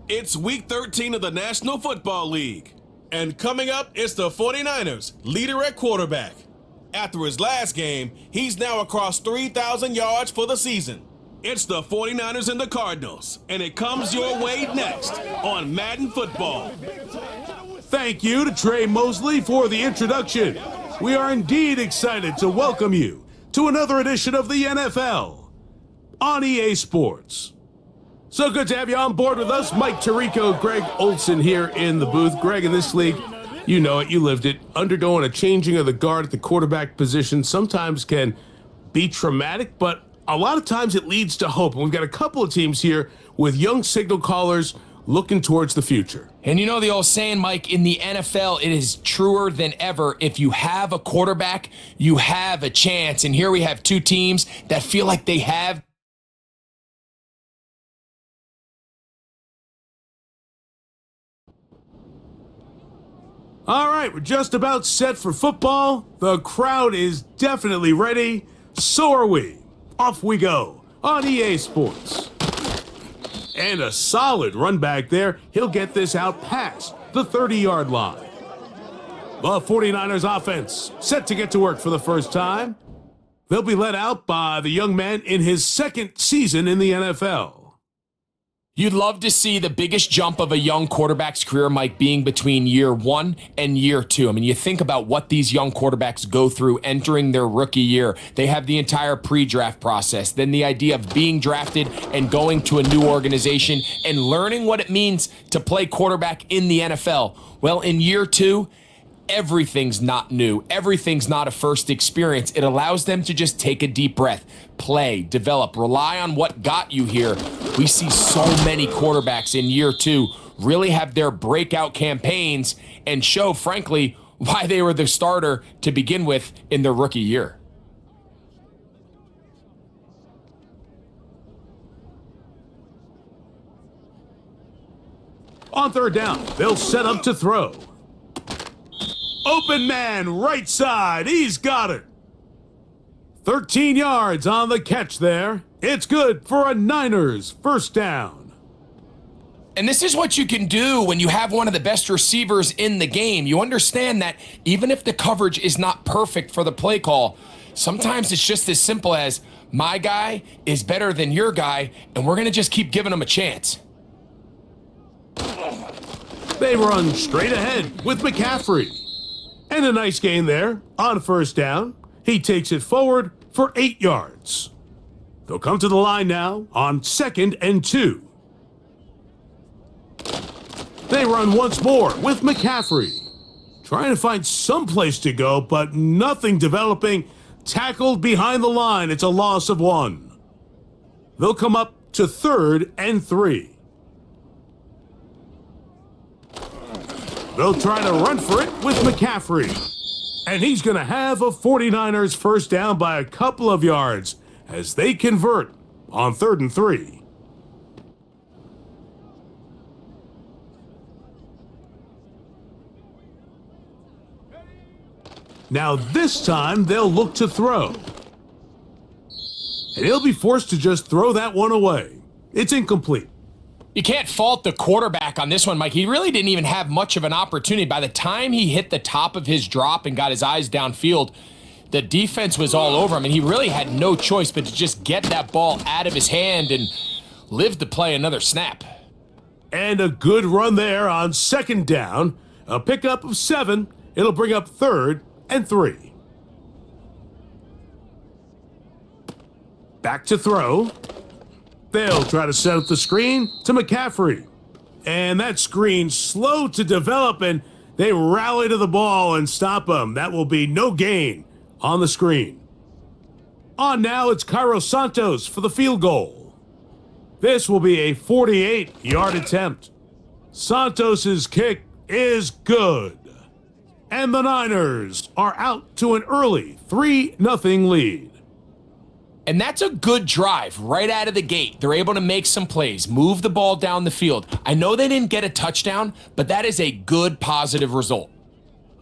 It's Week 13 of the National Football League. And coming up, it's the 49ers, leader at quarterback. After his last game, he's now across 3,000 yards for the season. It's the 49ers and the Cardinals, and it comes your way next on Madden Football. Thank you to Trey Mosley for the introduction. We are indeed excited to welcome you to another edition of the NFL on EA Sports. So good to have you on board with us. Mike Tirico, Greg Olson here in the booth. Greg, in this league, you know it, you lived it. Undergoing a changing of the guard at the quarterback position sometimes can be traumatic, but a lot of times it leads to hope. And we've got a couple of teams here with young signal callers looking towards the future. And you know the old saying, Mike, in the NFL, it is truer than ever. If you have a quarterback, you have a chance. And here we have two teams that feel like they have. All right, we're just about set for football. The crowd is definitely ready. So are we. Off we go on EA Sports. And a solid run back there. He'll get this out past the 30-yard line. The 49ers offense set to get to work for the first time. They'll be led out by the young man in his second season in the NFL. You'd love to see the biggest jump of a young quarterback's career, Mike, being between year 1 and year 2. I mean, you think about what these young quarterbacks go through entering their rookie year. They have the entire pre-draft process, then the idea of being drafted and going to a new organization and learning what it means to play quarterback in the NFL. Well, in year 2, everything's not new. Everything's not a first experience. It allows them to just take a deep breath, play, develop, rely on what got you here. We see so many quarterbacks in year 2 really have their breakout campaigns and show, frankly, why they were the starter to begin with in their rookie year. On third down, they'll set up to throw. Open man, right side, he's got it. 13 yards on the catch there. It's good for a Niners first down. And this is what you can do when you have one of the best receivers in the game. You understand that even if the coverage is not perfect for the play call, sometimes it's just as simple as my guy is better than your guy, and we're going to just keep giving him a chance. They run straight ahead with McCaffrey. And a nice gain there on first down. He takes it forward for 8 yards. They'll come to the line now on 2nd and 2. They run once more with McCaffrey. Trying to find some place to go, but nothing developing. Tackled behind the line. It's a loss of 1. They'll come up to 3rd and 3. They'll try to run for it with McCaffrey. And he's going to have a 49ers first down by a couple of yards as they convert on 3rd and 3. Now this time they'll look to throw. And he'll be forced to just throw that one away. It's incomplete. You can't fault the quarterback on this one, Mike. He really didn't even have much of an opportunity. By the time he hit the top of his drop and got his eyes downfield, the defense was all over him, and he really had no choice but to just get that ball out of his hand and live to play another snap. And a good run there on 2nd down. A pickup of 7. It'll bring up 3rd and 3. Back to throw. They'll try to set up the screen to McCaffrey. And that screen's slow to develop, and they rally to the ball and stop him. That will be no gain on the screen. On now, it's Cairo Santos for the field goal. This will be a 48-yard attempt. Santos's kick is good. And the Niners are out to an early 3-0 lead. And that's a good drive right out of the gate. They're able to make some plays, move the ball down the field. I know they didn't get a touchdown, but that is a good positive result.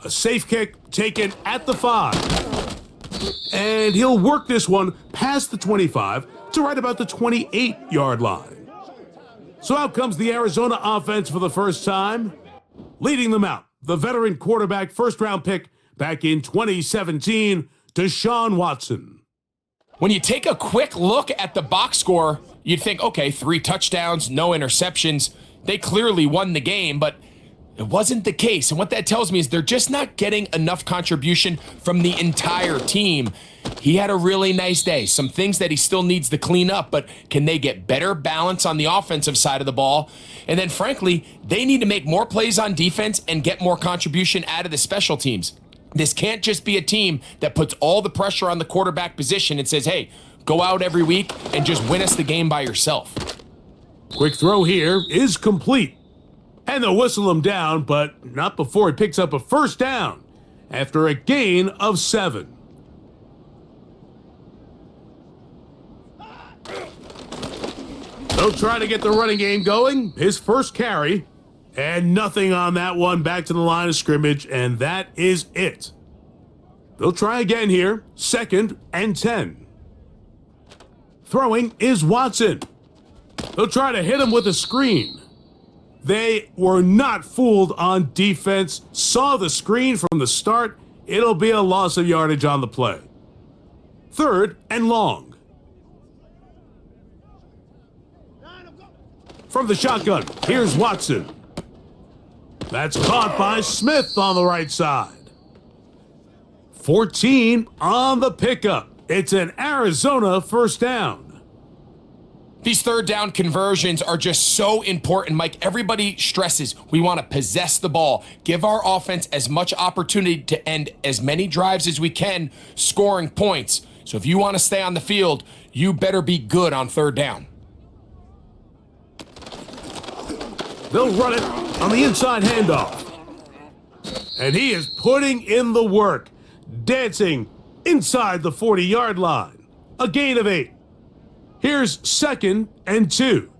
A safe kick taken at the 5. And he'll work this one past the 25 to right about the 28-yard line. So out comes the Arizona offense for the first time. Leading them out, the veteran quarterback first-round pick back in 2017, Deshaun Watson. When you take a quick look at the box score, you'd think, okay, 3 touchdowns, no interceptions. They clearly won the game, but it wasn't the case. And what that tells me is they're just not getting enough contribution from the entire team. He had a really nice day. Some things that he still needs to clean up, but can they get better balance on the offensive side of the ball? And then, frankly, they need to make more plays on defense and get more contribution out of the special teams. This can't just be a team that puts all the pressure on the quarterback position and says, hey, go out every week and just win us the game by yourself. Quick throw here is complete. And they'll whistle him down, but not before he picks up a first down after a gain of 7. They'll try to get the running game going. His first carry. And nothing on that one. Back to the line of scrimmage, and that is it. They'll try again here. 2nd and 10. Throwing is Watson. They'll try to hit him with a screen. They were not fooled on defense. Saw the screen from the start. It'll be a loss of yardage on the play. 3rd and long. From the shotgun, here's Watson. That's caught by Smith on the right side. 14 on the pickup. It's an Arizona first down. These third down conversions are just so important, Mike. Everybody stresses we want to possess the ball, give our offense as much opportunity to end as many drives as we can, scoring points. So if you want to stay on the field, you better be good on third down. They'll run it on the inside handoff. And he is putting in the work, dancing inside the 40-yard line. A gain of 8. Here's 2nd and 2.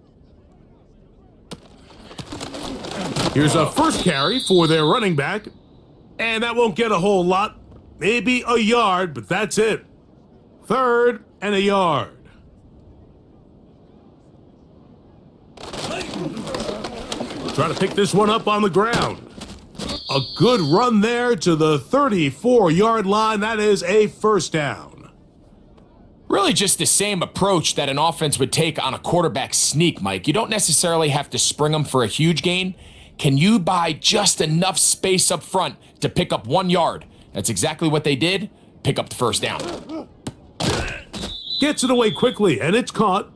Here's a first carry for their running back. And that won't get a whole lot. Maybe a yard, but that's it. 3rd and a yard. Try to pick this one up on the ground. A good run there to the 34-yard line. That is a first down. Really just the same approach that an offense would take on a quarterback sneak, Mike. You don't necessarily have to spring them for a huge gain. Can you buy just enough space up front to pick up 1 yard? That's exactly what they did. Pick up the first down. Gets it away quickly, and it's caught.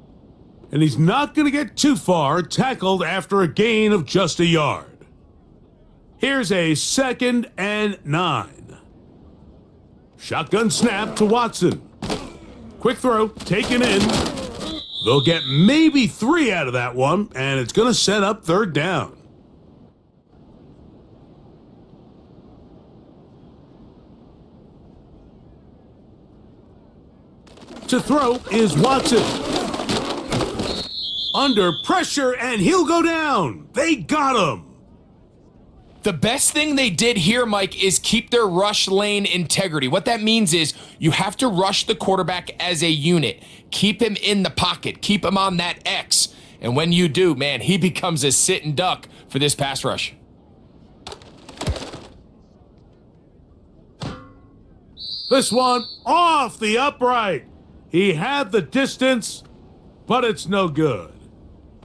And he's not going to get too far, tackled after a gain of just a yard. Here's a 2nd and 9. Shotgun snap to Watson. Quick throw, taken in. They'll get maybe 3 out of that one, and it's going to set up third down. To throw is Watson. Under pressure, and he'll go down. They got him. The best thing they did here, Mike, is keep their rush lane integrity. What that means is you have to rush the quarterback as a unit. Keep him in the pocket. Keep him on that X. And when you do, man, he becomes a sitting duck for this pass rush. This one off the upright. He had the distance, but it's no good.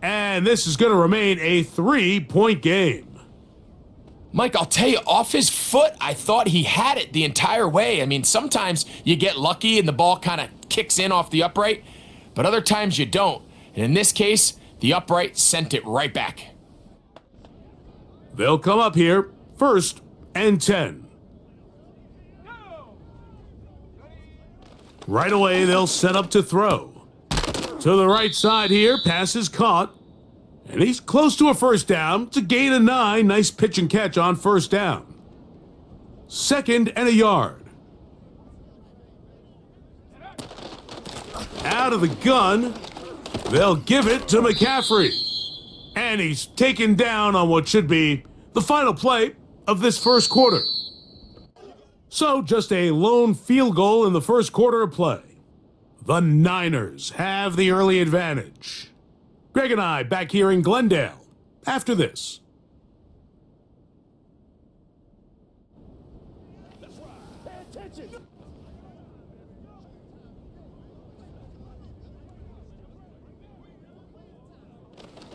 And this is going to remain a 3-point game. Mike, I'll tell you, off his foot, I thought he had it the entire way. I mean, sometimes you get lucky and the ball kind of kicks in off the upright, but other times you don't. And in this case, the upright sent it right back. They'll come up here, 1st and 10. Right away, they'll set up to throw. To the right side here, pass is caught. And he's close to a first down. It's a gain of 9. Nice pitch and catch on first down. 2nd and a yard. Out of the gun. They'll give it to McCaffrey. And he's taken down on what should be the final play of this first quarter. So just a lone field goal in the first quarter of play. The Niners have the early advantage. Greg and I back here in Glendale after this.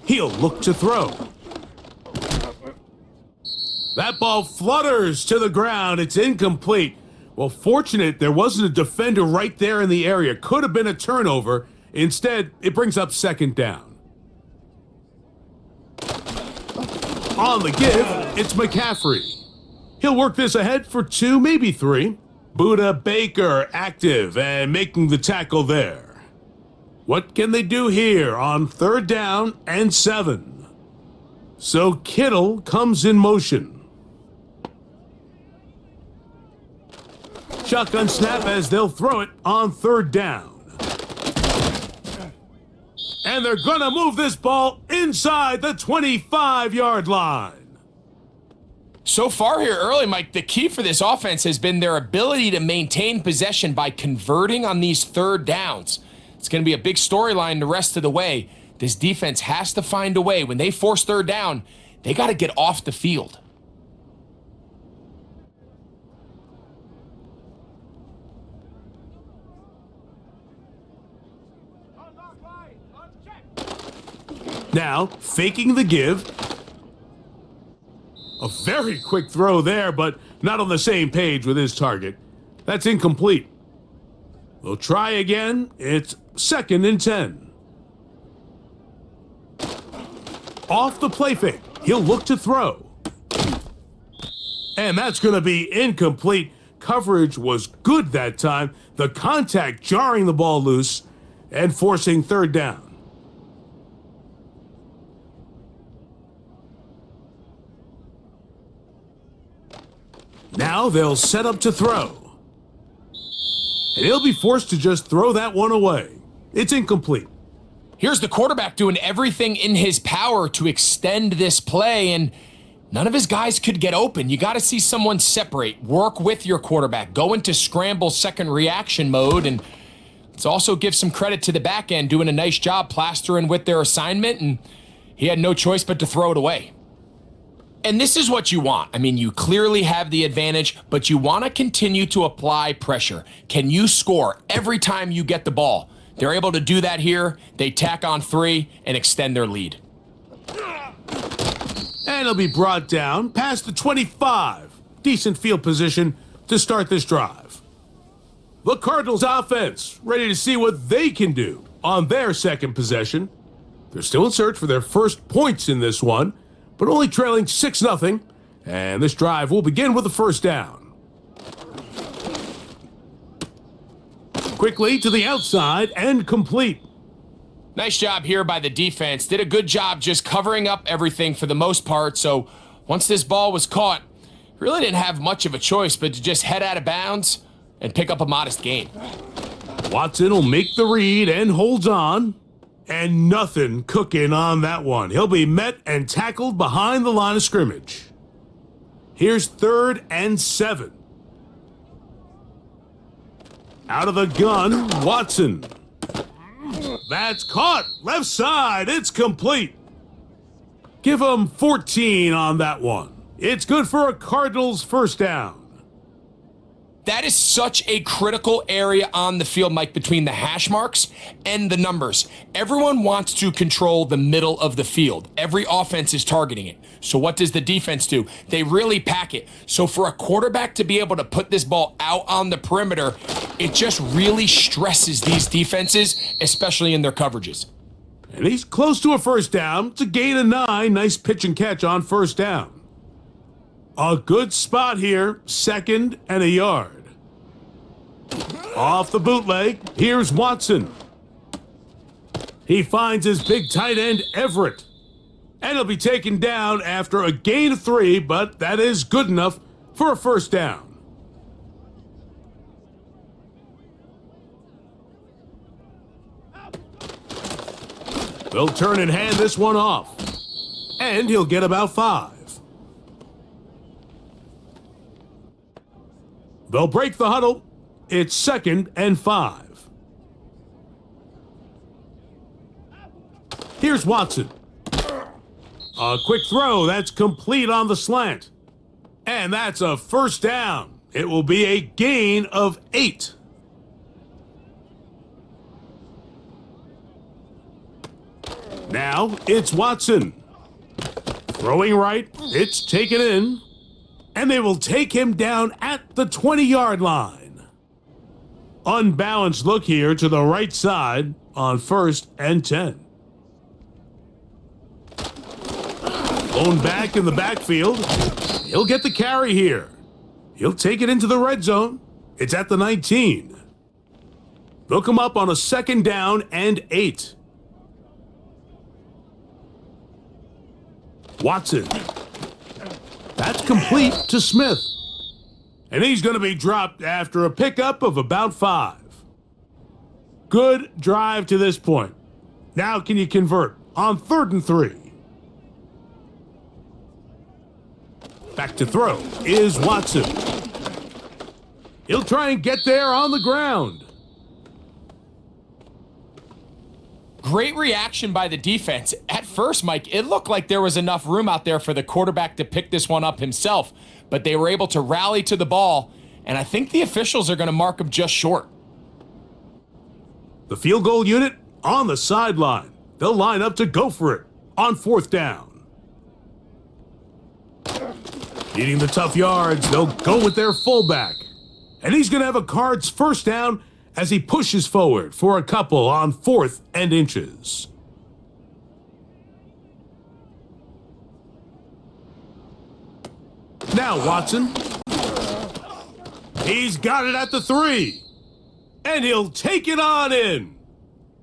He'll look to throw. That ball flutters to the ground. It's incomplete. Well, fortunate there wasn't a defender right there in the area. Could have been a turnover. Instead, it brings up second down. On the give, it's McCaffrey. He'll work this ahead for 2, maybe 3. Buda Baker active and making the tackle there. What can they do here on 3rd down and 7? So Kittle comes in motion. Shotgun snap as they'll throw it on 3rd down. And they're going to move this ball inside the 25-yard line. So far here early, Mike, the key for this offense has been their ability to maintain possession by converting on these 3rd downs. It's going to be a big storyline the rest of the way. This defense has to find a way. When they force 3rd down, they got to get off the field. Now, faking the give. A very quick throw there, but not on the same page with his target. That's incomplete. They'll try again. It's 2nd and 10. Off the play fake. He'll look to throw. And that's going to be incomplete. Coverage was good that time. The contact jarring the ball loose and forcing 3rd down. Now they'll set up to throw. And he'll be forced to just throw that one away. It's incomplete. Here's the quarterback doing everything in his power to extend this play, and none of his guys could get open. You got to see someone separate, work with your quarterback, go into scramble second reaction mode, and let's also give some credit to the back end doing a nice job plastering with their assignment, and he had no choice but to throw it away. And this is what you want. I mean, you clearly have the advantage, but you want to continue to apply pressure. Can you score every time you get the ball? They're able to do that here. They tack on 3 and extend their lead. And he'll be brought down past the 25. Decent field position to start this drive. The Cardinals offense ready to see what they can do on their second possession. They're still in search for their first points in this one, but only trailing 6-0, and this drive will begin with the 1st down. Quickly to the outside and complete. Nice job here by the defense. Did a good job just covering up everything for the most part, so once this ball was caught, really didn't have much of a choice but to just head out of bounds and pick up a modest gain. Watson will make the read and holds on. And nothing cooking on that one. He'll be met and tackled behind the line of scrimmage. Here's 3rd and 7. Out of the gun, Watson. That's caught. Left side. It's complete. Give him 14 on that one. It's good for a Cardinals 1st down. That is such a critical area on the field, Mike, between the hash marks and the numbers. Everyone wants to control the middle of the field. Every offense is targeting it. So what does the defense do? They really pack it. So for a quarterback to be able to put this ball out on the perimeter, it just really stresses these defenses, especially in their coverages. And he's close to a 1st down. It's a gain of 9. Nice pitch and catch on 1st down. A good spot here, 2nd and a yard. Off the bootleg, here's Watson. He finds his big tight end, Everett. And he'll be taken down after a gain of 3, but that is good enough for a 1st down. They'll turn and hand this one off. And he'll get about 5. They'll break the huddle. It's 2nd and 5. Here's Watson. A quick throw. That's complete on the slant. And that's a first down. It will be a gain of 8. Now it's Watson. Throwing right. It's taken in. And they will take him down at the 20-yard line. Unbalanced look here to the right side on 1st and 10. Blown back in the backfield. He'll get the carry here. He'll take it into the red zone. It's at the 19. They'll come up on a 2nd down and 8. Watson. That's complete to Smith. And he's going to be dropped after a pickup of about 5. Good drive to this point. Now can you convert on 3rd and 3? Back to throw is Watson. He'll try and get there on the ground. Great reaction by the defense. At first, Mike, it looked like there was enough room out there for the quarterback to pick this one up himself, but they were able to rally to the ball, and I think the officials are going to mark him just short. The field goal unit on the sideline. They'll line up to go for it on 4th down. Needing the tough yards, they'll go with their fullback. And he's going to have a Cards first down as he pushes forward for a couple on 4th and inches. Now Watson. He's got it at the 3. And he'll take it on in.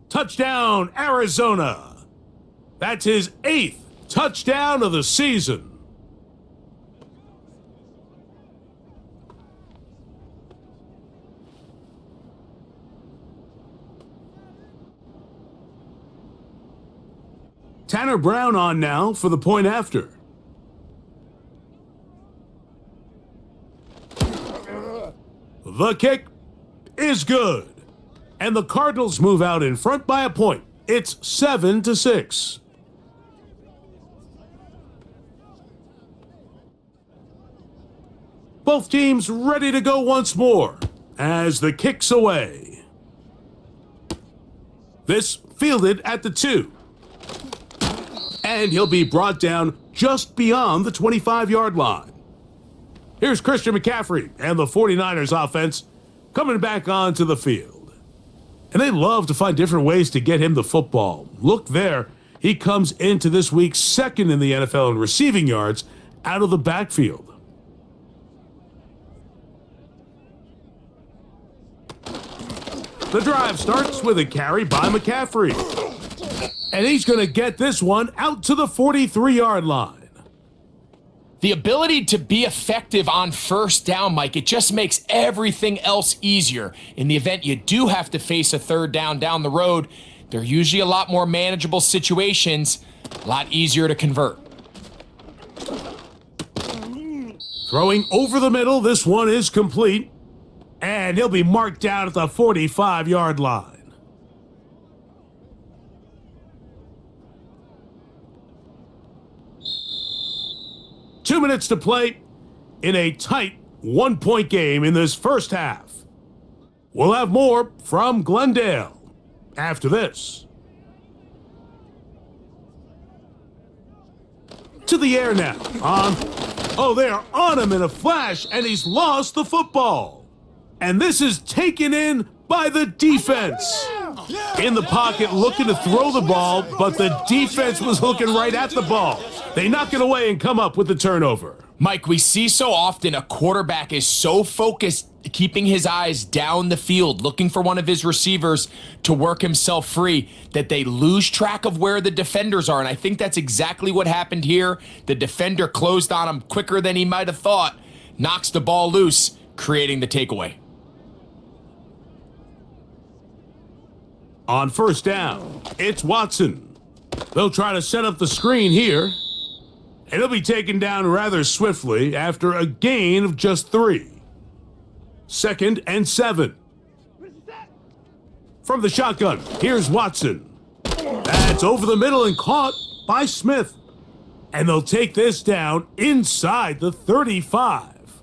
Touchdown, Arizona. That's his 8th touchdown of the season. Tanner Brown on now for the point after. The kick is good. And the Cardinals move out in front by a point. It's 7-6. Both teams ready to go once more as the kick's away. This fielded at the 2. And he'll be brought down just beyond the 25-yard line. Here's Christian McCaffrey and the 49ers offense coming back onto the field. And they love to find different ways to get him the football. Look there. He comes into this week 2nd in the NFL in receiving yards out of the backfield. The drive starts with a carry by McCaffrey. And he's going to get this one out to the 43-yard line. The ability to be effective on 1st down, Mike, it just makes everything else easier. In the event you do have to face a 3rd down the road, they're usually a lot more manageable situations, a lot easier to convert. Throwing over the middle, this one is complete. And he'll be marked down at the 45-yard line. Two minutes to play in a tight 1-point game in this first half. We'll have more from Glendale after this. To the air now. They are on him in a flash, and he's lost the football. And this is taken in by the defense. In the pocket looking to throw the ball, but the defense was looking right at the ball. They knock it away and come up with the turnover. Mike, we see so often a quarterback is so focused, keeping his eyes down the field, looking for one of his receivers to work himself free, that they lose track of where the defenders are. And I think that's exactly what happened here. The defender closed on him quicker than he might have thought, knocks the ball loose, creating the takeaway. On 1st down, it's Watson. They'll try to set up the screen here. And he'll be taken down rather swiftly after a gain of just 3. 2nd and 7. From the shotgun, here's Watson. That's It's over the middle and caught by Smith. And they'll take this down inside the 35.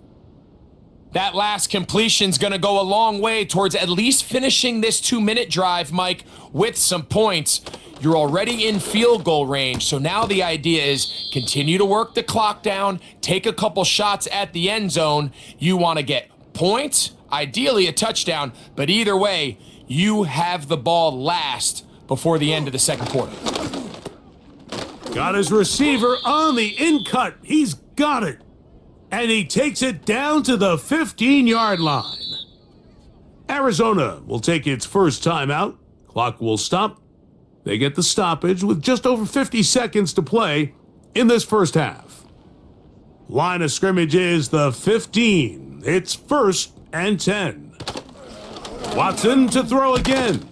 That last completion's going to go a long way towards at least finishing this 2-minute drive, Mike, with some points. You're already in field goal range, so now the idea is continue to work the clock down, take a couple shots at the end zone. You want to get points, ideally a touchdown, but either way, you have the ball last before the end of the second quarter. Got his receiver on the in-cut. He's got it. And he takes it down to the 15-yard line. Arizona will take its first timeout. Clock will stop. They get the stoppage with just over 50 seconds to play in this first half. Line of scrimmage is the 15. It's 1st and 10. Watson to throw again.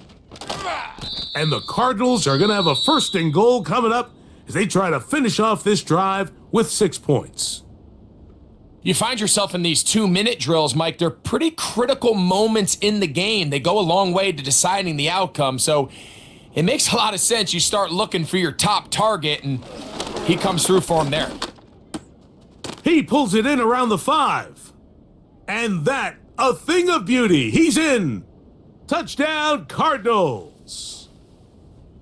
And the Cardinals are going to have a 1st and goal coming up as they try to finish off this drive with 6 points. You find yourself in these 2-minute drills, Mike. They're pretty critical moments in the game. They go a long way to deciding the outcome. So it makes a lot of sense. You start looking for your top target, and he comes through for him there. He pulls it in around the 5. And that, a thing of beauty. He's in. Touchdown, Cardinals.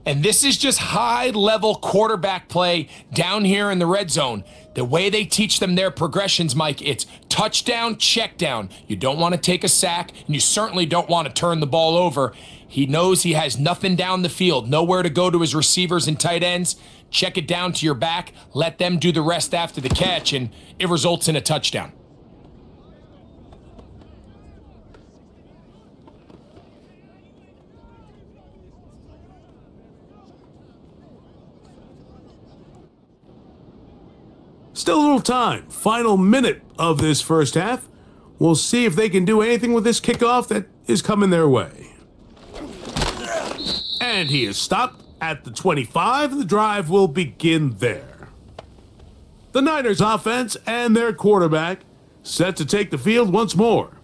And this is just high-level quarterback play down here in the red zone. The way they teach them their progressions, Mike, it's touchdown, check down. You don't want to take a sack, and you certainly don't want to turn the ball over. He knows he has nothing down the field, nowhere to go to his receivers and tight ends. Check it down to your back, let them do the rest after the catch, and it results in a touchdown. Still a little time. Final minute of this first half. We'll see if they can do anything with this kickoff that is coming their way. And he is stopped at the 25. The drive will begin there. The Niners offense and their quarterback set to take the field once more.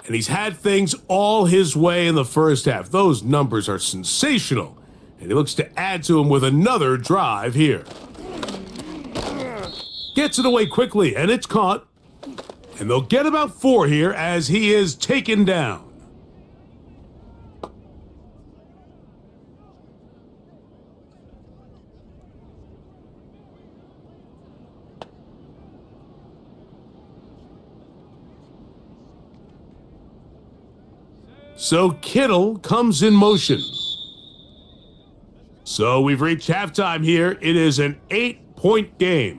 And he's had things all his way in the first half. Those numbers are sensational. And he looks to add to them with another drive here. Gets it away quickly, and it's caught. And they'll get about 4 here as he is taken down. So Kittle comes in motion. So we've reached halftime here. It is an 8-point game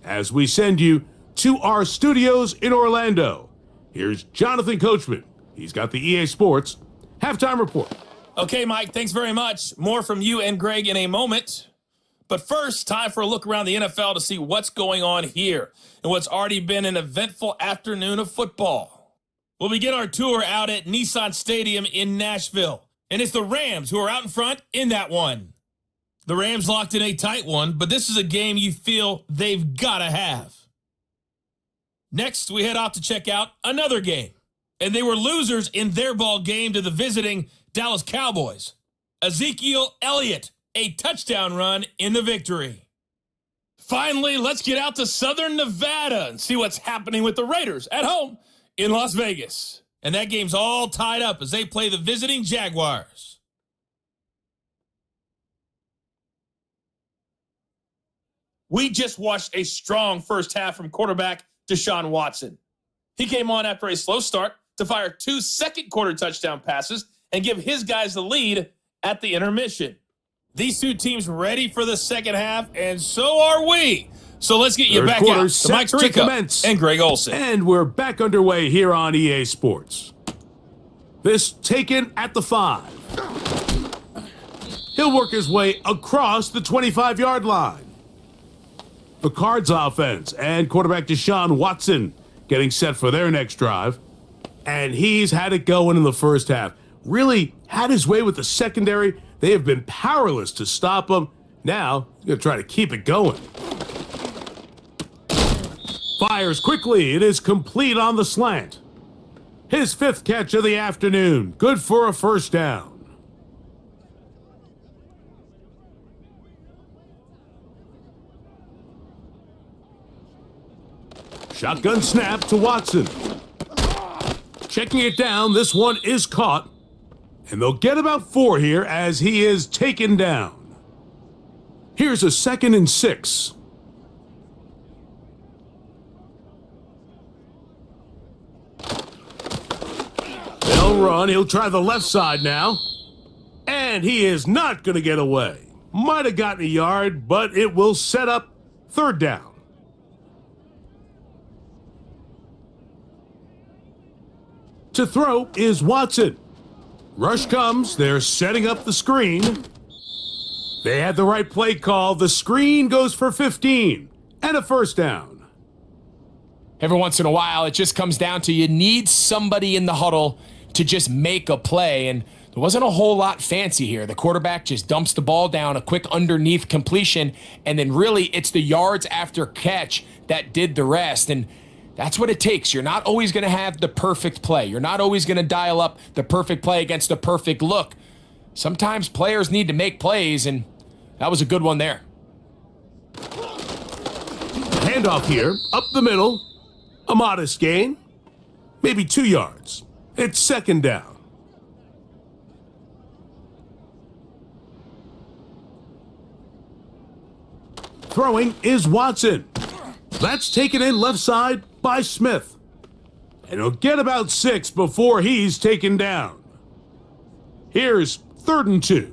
as we send you to our studios in Orlando. Here's Jonathan Coachman. He's got the EA Sports halftime report. Okay, Mike, thanks very much. More from you and Greg in a moment. But first, time for a look around the NFL to see what's going on here and what's already been an eventful afternoon of football. We'll begin our tour out at Nissan Stadium in Nashville. And it's the Rams who are out in front in that one. The Rams locked in a tight one, but this is a game you feel they've got to have. Next, we head off to check out another game. And they were losers in their ball game to the visiting Dallas Cowboys. Ezekiel Elliott, a touchdown run in the victory. Finally, let's get out to Southern Nevada and see what's happening with the Raiders at home in Las Vegas. And that game's all tied up as they play the visiting Jaguars. We just watched a strong first half from quarterback Deshaun Watson. He came on after a slow start to fire 2 second-quarter touchdown passes and give his guys the lead at the intermission. These two teams ready for the second half, and so are we. So let's get you Third back quarter out to set Mike to Tirico commence. and Greg Olson. And we're back underway here on EA Sports. This taken at the 5. He'll work his way across the 25-yard line. The Cards offense and quarterback Deshaun Watson getting set for their next drive. And he's had it going in the first half. Really had his way with the secondary. They have been powerless to stop him. Now, he's going to try to keep it going. Fires quickly. It is complete on the slant. His 5th catch of the afternoon. Good for a first down. Shotgun snap to Watson. Checking it down, this one is caught. And they'll get about 4 here as he is taken down. Here's a 2nd and 6. They'll run. He'll try the left side now. And he is not going to get away. Might have gotten a yard, but it will set up 3rd down. To throw is Watson. Rush comes. They're setting up the screen. They had the right play call. The screen goes for 15 and a 1st down. Every once in a while, it just comes down to you need somebody in the huddle to just make a play, and there wasn't a whole lot fancy here. The quarterback just dumps the ball down, a quick underneath completion, and then really it's the yards after catch that did the rest, and that's what it takes. You're not always going to have the perfect play. You're not always going to dial up the perfect play against the perfect look. Sometimes players need to make plays, and that was a good one there. Handoff here, up the middle. A modest gain, maybe 2 yards. It's 2nd down. Throwing is Watson. That's taken in left side by Smith. And he'll get about 6 before he's taken down. Here's 3rd and 2.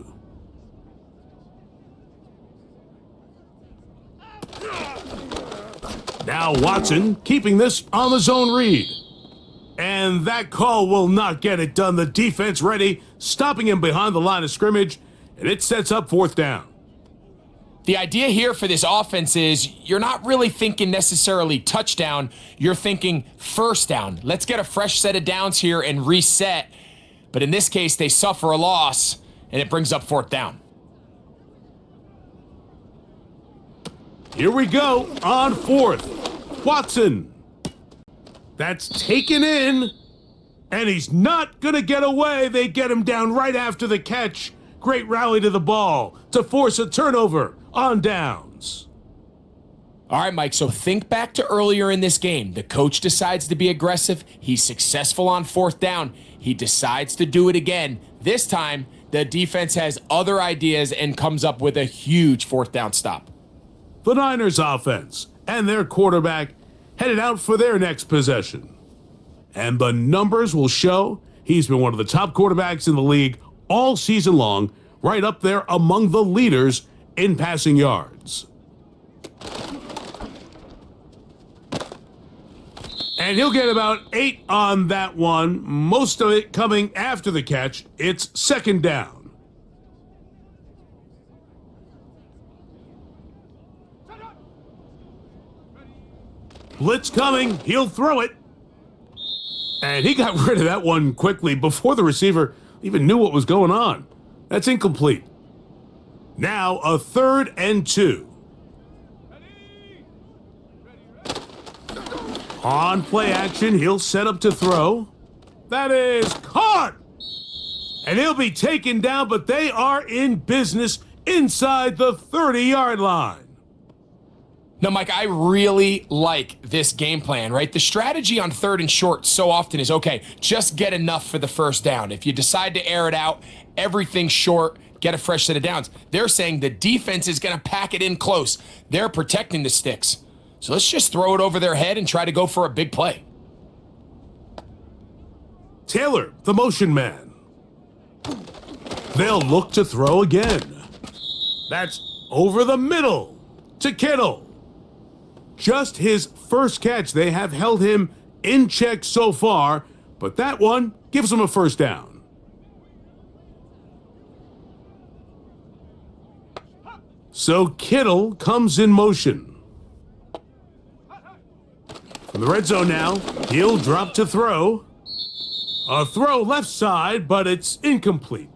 Now Watson keeping this on the zone read. And that call will not get it done. The defense ready, stopping him behind the line of scrimmage, and it sets up 4th down. The idea here for this offense is you're not really thinking necessarily touchdown. You're thinking 1st down. Let's get a fresh set of downs here and reset. But in this case, they suffer a loss, and it brings up 4th down. Here we go on 4th. Watson. That's taken in. And he's not going to get away. They get him down right after the catch. Great rally to the ball to force a turnover on downs. All right, Mike, so think back to earlier in this game. The coach decides to be aggressive. He's successful on 4th down. He decides to do it again. This time, the defense has other ideas and comes up with a huge 4th down stop. The Niners offense and their quarterback headed out for their next possession. And the numbers will show he's been one of the top quarterbacks in the league all season long, right up there among the leaders in passing yards. And he'll get about 8 on that one, most of it coming after the catch. It's 2nd down. Blitz coming, he'll throw it. And he got rid of that one quickly before the receiver even knew what was going on. That's incomplete. Now a 3rd and 2. On play action, he'll set up to throw. That is caught! And he'll be taken down, but they are in business inside the 30-yard line. Now, Mike, I really like this game plan, right? The strategy on 3rd and short so often is, okay, just get enough for the 1st down. If you decide to air it out, everything short, get a fresh set of downs. They're saying the defense is going to pack it in close. They're protecting the sticks. So let's just throw it over their head and try to go for a big play. Taylor, the motion man. They'll look to throw again. That's over the middle to Kittle. Just his first catch. They have held him in check so far, but that one gives him a 1st down. So Kittle comes in motion. From the red zone now, he'll drop to throw. A throw left side, but it's incomplete.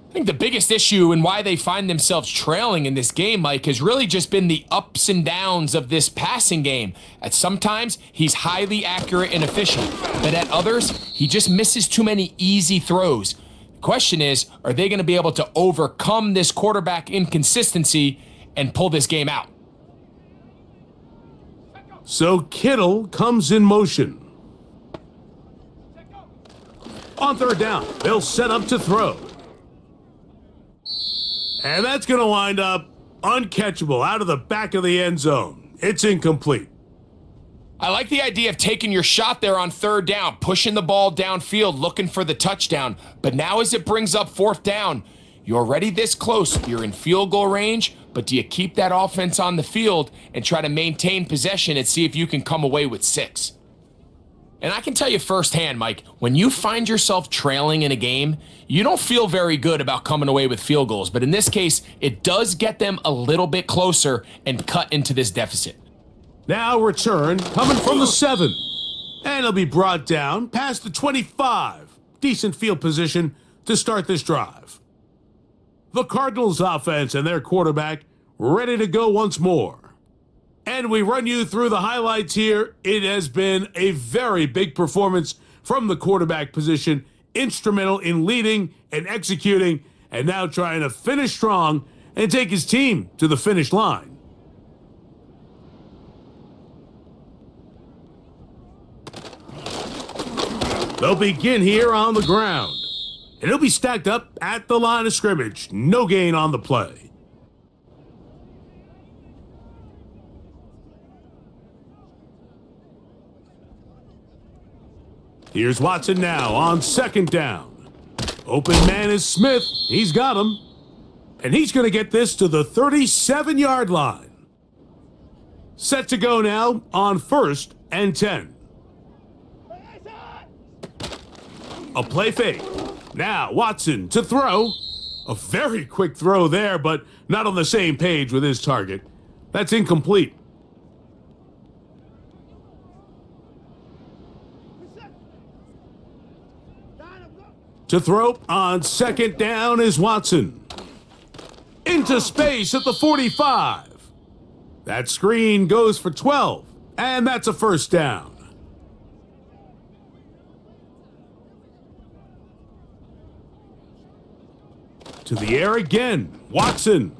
I think the biggest issue and why they find themselves trailing in this game, Mike, has really just been the ups and downs of this passing game. At sometimes, he's highly accurate and efficient, but at others, he just misses too many easy throws. The question is, are they going to be able to overcome this quarterback inconsistency and pull this game out? So Kittle comes in motion. On third down, they'll set up to throw. And that's going to wind up uncatchable out of the back of the end zone. It's incomplete. I like the idea of taking your shot there on third down, pushing the ball downfield, looking for the touchdown. But now as it brings up fourth down, you're already this close. You're in field goal range, but do you keep that offense on the field and try to maintain possession and see if you can come away with 6? And I can tell you firsthand, Mike, when you find yourself trailing in a game, you don't feel very good about coming away with field goals. But in this case, it does get them a little bit closer and cut into this deficit. Now return coming from the 7. And it'll be brought down past the 25. Decent field position to start this drive. The Cardinals offense and their quarterback ready to go once more. And we run you through the highlights here. It has been a very big performance from the quarterback position, instrumental in leading and executing, and now trying to finish strong and take his team to the finish line. They'll begin here on the ground, and he'll be stacked up at the line of scrimmage. No gain on the play. Here's Watson now on second down. Open man is Smith. He's got him. And he's going to get this to the 37-yard line. Set to go now on 1st and 10. A play fake. Now Watson to throw. A very quick throw there, but not on the same page with his target. That's incomplete. To throw on second down is Watson. Into space at the 45. That screen goes for 12, and that's a first down. To the air again, Watson.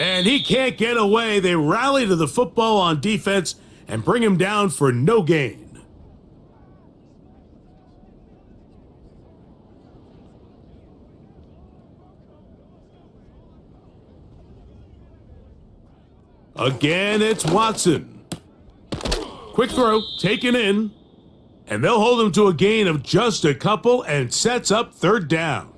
And he can't get away. They rally to the football on defense and bring him down for no gain. Again, it's Watson. Quick throw, taken in, and they'll hold him to a gain of just a couple and sets up third down.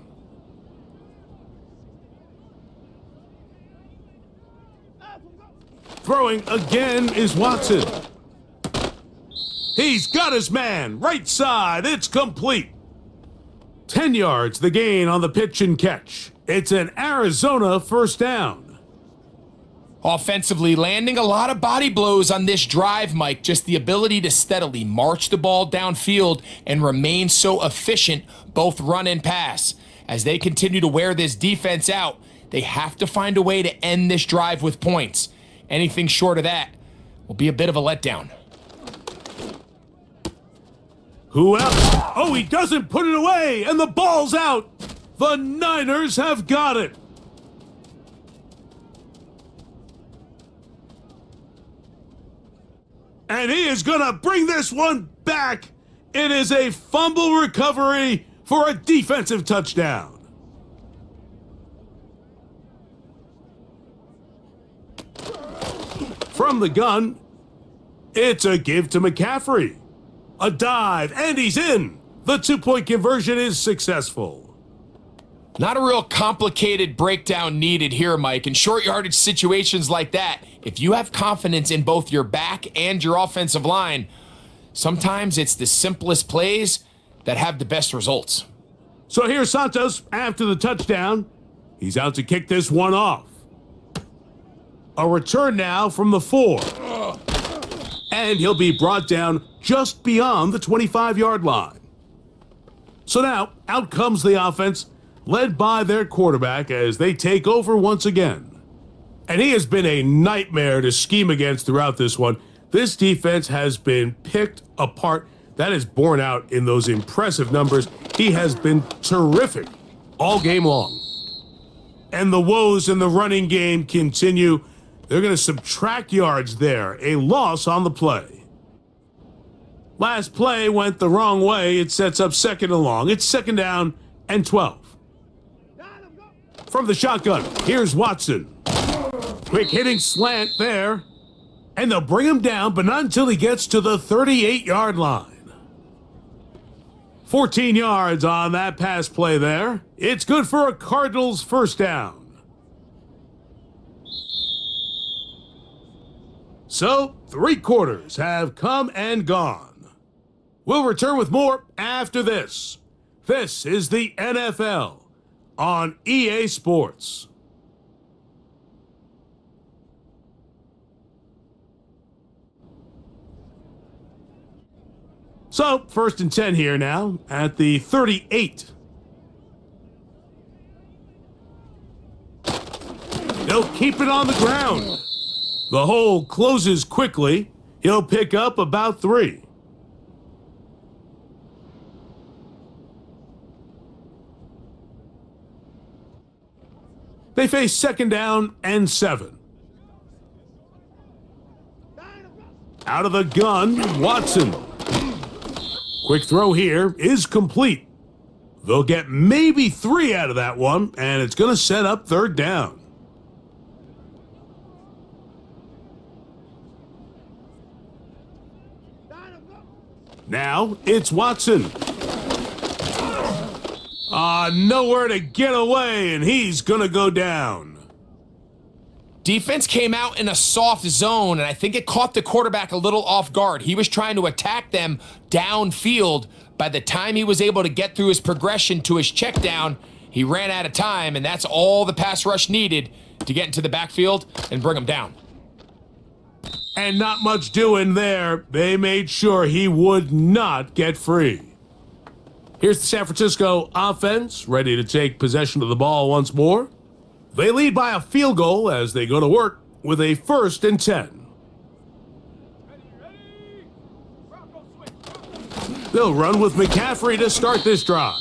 Throwing again is Watson. He's got his man, right side, it's complete. 10 yards, the gain on the pitch and catch. It's an Arizona first down. Offensively, landing a lot of body blows on this drive, Mike. Just the ability to steadily march the ball downfield and remain so efficient, both run and pass. As they continue to wear this defense out, they have to find a way to end this drive with points. Anything short of that will be a bit of a letdown. Who else? Oh, he doesn't put it away, and the ball's out. The Niners have got it. And he is going to bring this one back. It is a fumble recovery for a defensive touchdown. From the gun, it's a give to McCaffrey. A dive, and he's in. The 2-point conversion is successful. Not a real complicated breakdown needed here, Mike. In short yardage situations like that, if you have confidence in both your back and your offensive line, sometimes it's the simplest plays that have the best results. So here's Santos after the touchdown. He's out to kick this one off. A return now from the 4. And he'll be brought down just beyond the 25-yard line. So now, out comes the offense, led by their quarterback as they take over once again. And he has been a nightmare to scheme against throughout this one. This defense has been picked apart. That is borne out in those impressive numbers. He has been terrific all game long. And the woes in the running game continue. They're going to subtract yards there. A loss on the play. Last play went the wrong way. It sets up 2nd and long. It's 2nd down and 12. From the shotgun, here's Watson. Quick hitting slant there. And they'll bring him down, but not until he gets to the 38-yard line. 14 yards on that pass play there. It's good for a Cardinals first down. So, 3 quarters have come and gone. We'll return with more after this. This is the NFL on EA Sports. So, 1st and 10 here now at the 38. They'll keep it on the ground. The hole closes quickly. He'll pick up about 3. They face 2nd down and 7. Out of the gun, Watson. Quick throw here is complete. They'll get maybe 3 out of that one, and it's going to set up 3rd down. Now it's Watson. Nowhere to get away, and he's going to go down. Defense came out in a soft zone, and I think it caught the quarterback a little off guard. He was trying to attack them downfield. By the time he was able to get through his progression to his check down, he ran out of time, and that's all the pass rush needed to get into the backfield and bring him down. And not much doing there. They made sure he would not get free. Here's the San Francisco offense, ready to take possession of the ball once more. They lead by a field goal as they go to work with a 1st and 10. They'll run with McCaffrey to start this drive.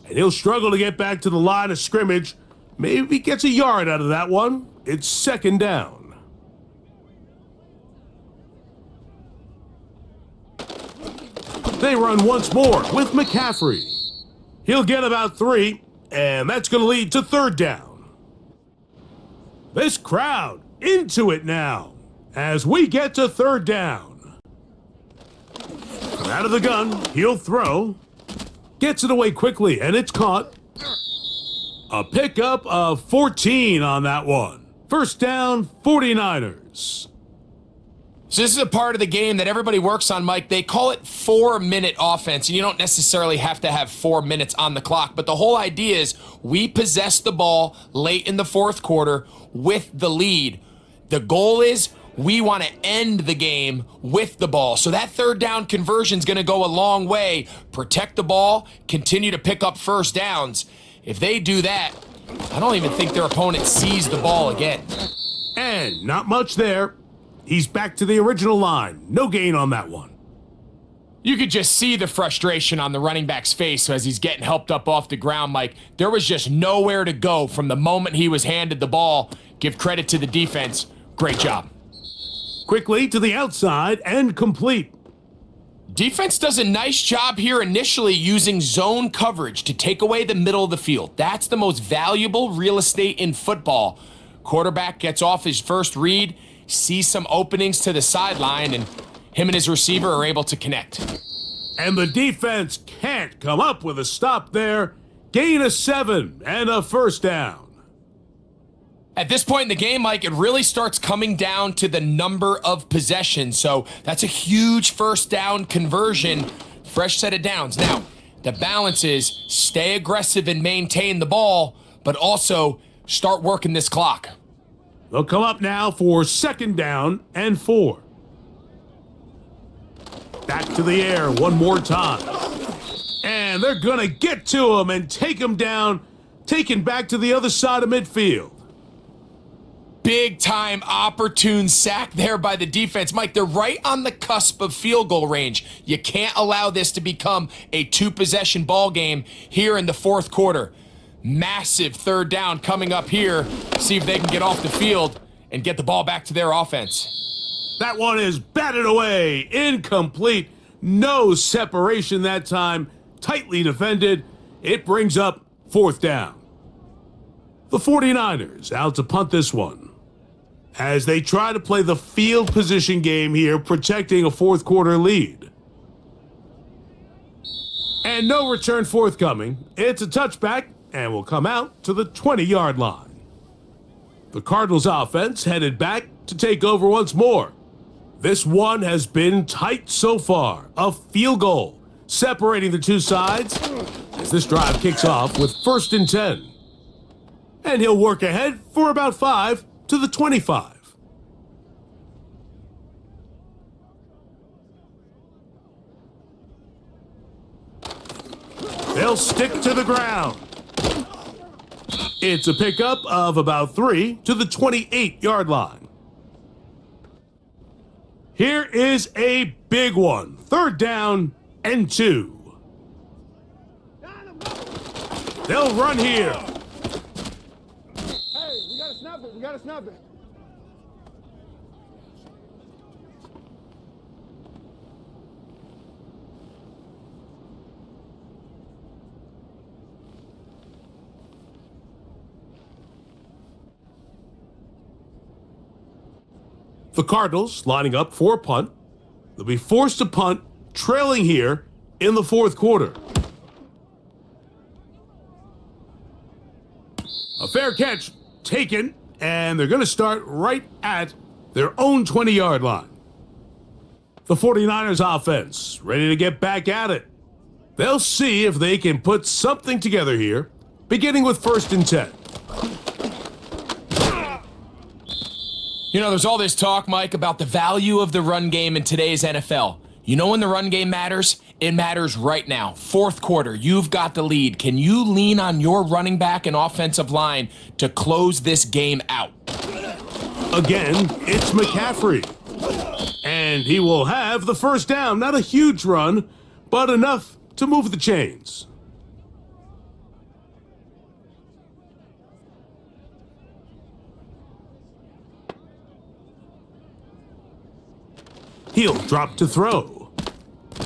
And he'll struggle to get back to the line of scrimmage. Maybe gets a yard out of that one. It's 2nd down. They run once more with McCaffrey. He'll get about 3, and that's going to lead to 3rd down. This crowd into it now as we get to 3rd down. Out of the gun, he'll throw. Gets it away quickly, and it's caught. A pickup of 14 on that one. 1st down, 49ers. So this is a part of the game that everybody works on, Mike. They call it 4-minute offense, and you don't necessarily have to have 4 minutes on the clock. But the whole idea is we possess the ball late in the 4th quarter with the lead. The goal is we want to end the game with the ball. So that 3rd down conversion is going to go a long way. Protect the ball, continue to pick up 1st downs. If they do that, I don't even think their opponent sees the ball again. And not much there. He's back to the original line. No gain on that one. You could just see the frustration on the running back's face as he's getting helped up off the ground, Mike. There was just nowhere to go from the moment he was handed the ball. Give credit to the defense. Great job. Quickly to the outside and complete. Defense does a nice job here initially using zone coverage to take away the middle of the field. That's the most valuable real estate in football. Quarterback gets off his first read, sees some openings to the sideline, and him and his receiver are able to connect. And the defense can't come up with a stop there. Gain of 7 and a 1st down. At this point in the game, Mike, it really starts coming down to the number of possessions. So that's a huge 1st down conversion. Fresh set of downs. Now, the balance is stay aggressive and maintain the ball, but also start working this clock. They'll come up now for 2nd down and 4. Back to the air one more time. And they're going to get to him and take him down, taken back to the other side of midfield. Big time opportune sack there by the defense. Mike, they're right on the cusp of field goal range. You can't allow this to become a 2-possession ball game here in the 4th quarter. Massive 3rd down coming up here. See if they can get off the field and get the ball back to their offense. That one is batted away. Incomplete. No separation that time. Tightly defended. It brings up 4th down. The 49ers out to punt this one, as they try to play the field position game here, protecting a 4th quarter lead. And no return forthcoming. It's a touchback and will come out to the 20-yard line. The Cardinals offense headed back to take over once more. This one has been tight so far. A field goal separating the two sides as this drive kicks off with 1st and 10. And he'll work ahead for about 5 to the 25. They'll stick to the ground. It's a pickup of about 3 to the 28-yard line. Here is a big one. 3rd down and 2. They'll run here. Hey, we gotta snap it. We gotta snap it. The Cardinals lining up for a punt. They'll be forced to punt, trailing here in the 4th quarter. A fair catch taken, and they're going to start right at their own 20-yard line. The 49ers offense ready to get back at it. They'll see if they can put something together here, beginning with 1st and 10. You know, there's all this talk, Mike, about the value of the run game in today's NFL. You know when the run game matters? It matters right now. 4th quarter, you've got the lead. Can you lean on your running back and offensive line to close this game out? Again, it's McCaffrey. And he will have the 1st down. Not a huge run, but enough to move the chains. He'll drop to throw.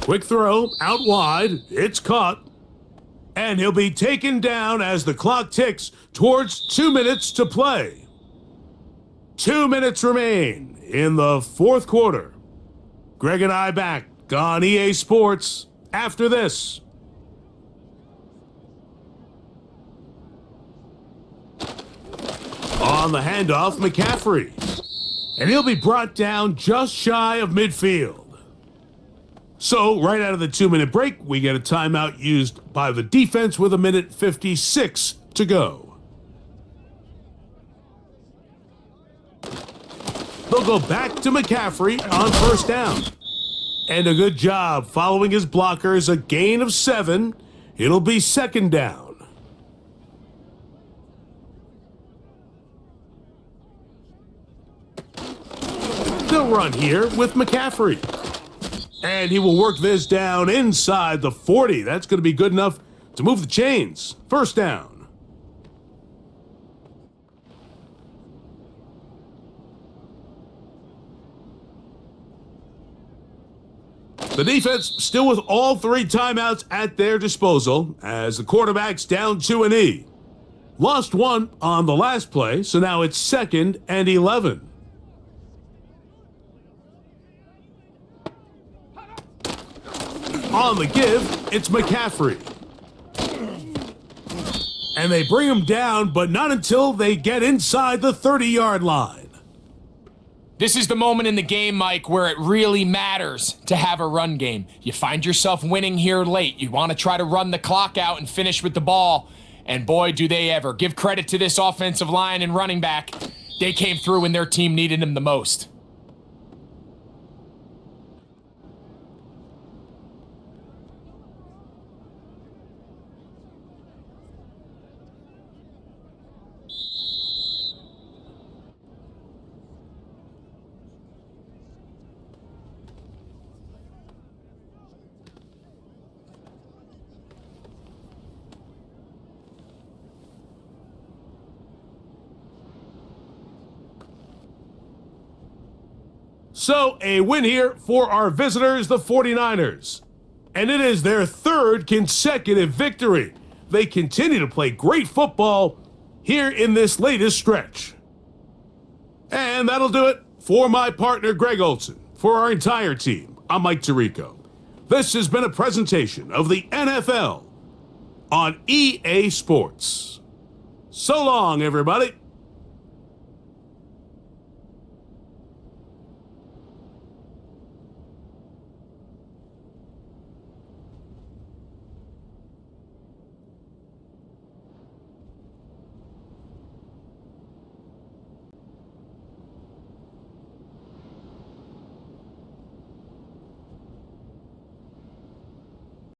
Quick throw, out wide, it's caught. And he'll be taken down as the clock ticks towards 2 minutes to play. 2 minutes remain in the 4th quarter. Greg and I back on EA Sports after this. On the handoff, McCaffrey. And he'll be brought down just shy of midfield. So, right out of the 2-minute break, we get a timeout used by the defense with 1:56 to go. They'll go back to McCaffrey on 1st down. And a good job following his blockers, a gain of 7. It'll be 2nd down. They'll run here with McCaffrey. And he will work this down inside the 40. That's going to be good enough to move the chains. 1st down. The defense still with all 3 timeouts at their disposal as the quarterback's down 2 and E. Lost 1 on the last play, so now it's 2nd and 11. On the give, it's McCaffrey. And they bring him down, but not until they get inside the 30-yard line. This is the moment in the game, Mike, where it really matters to have a run game. You find yourself winning here late. You want to try to run the clock out and finish with the ball. And boy, do they ever. Give credit to this offensive line and running back. They came through when their team needed them the most. So, a win here for our visitors, the 49ers. And it is their third consecutive victory. They continue to play great football here in this latest stretch. And that'll do it for my partner, Greg Olson. For our entire team, I'm Mike Tirico. This has been a presentation of the NFL on EA Sports. So long, everybody.